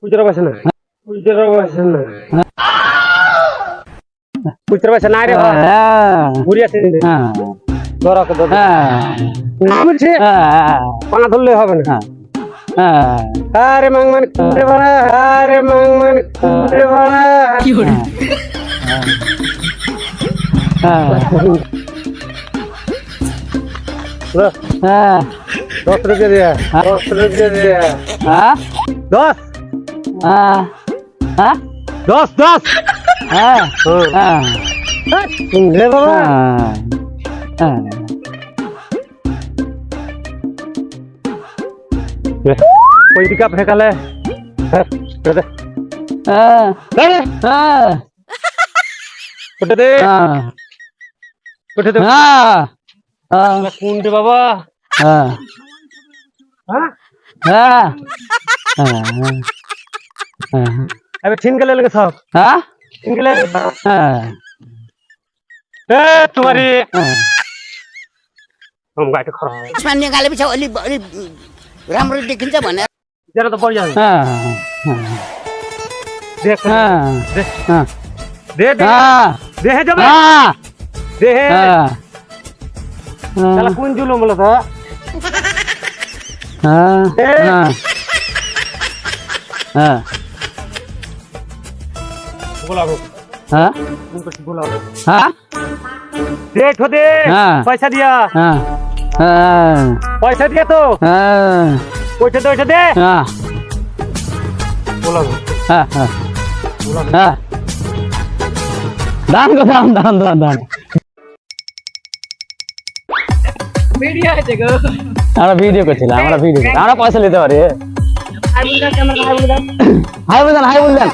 বুঝতে পারছ না বুঝতে পারছ না বুঝতে পারছ না রে ঘুরি আছে ধরা তো বুঝছি পানা ধরলে হবে না আরে মাংমান কুড়ে বানা আরে মাংমান কুড়ে বানা কি হরে হ্যাঁ 10 रुपया दिया 10 रुपया दिया হ্যাঁ 10 হ্যাঁ হ্যাঁ 10 10 হ্যাঁ হ্যাঁ রে বাবা হ্যাঁ कोई दिक्कत फेंकाले হ্যাঁ হ্যাঁ उठे दे হ্যাঁ उठे दे হ্যাঁ कौन रे बाबा হ্যাঁ हां হ্যাঁ হ্যাঁ अबे छीन के ले लगे सब হ্যাঁ छीन के ले হ্যাঁ ए तुम्हारी हम गाइड खरा आसमान निकाले पछि अलि अलि राम्रो देखिन्छ भने जरा तो बढ़िया হ্যাঁ देख হ্যাঁ दे হ্যাঁ दे दे হ্যাঁ दे है जब হ্যাঁ दे है হ্যাঁ चला कौन जुलूम बोला था হ্যাঁ হ্যাঁ হ্যাঁ बोला वो হ্যাঁ उनको बोला হ্যাঁ दे ठो दे हाँ। पैसा दिया হ্যাঁ হ্যাঁ पैसा दिया तो হ্যাঁ उठे दे হ্যাঁ बोला वो হ্যাঁ হ্যাঁ হ্যাঁ দান গো দান দান দান দান আমরা ভিডিও করছিলাম আমরা পয়সা নিতে পারি হাই বললেন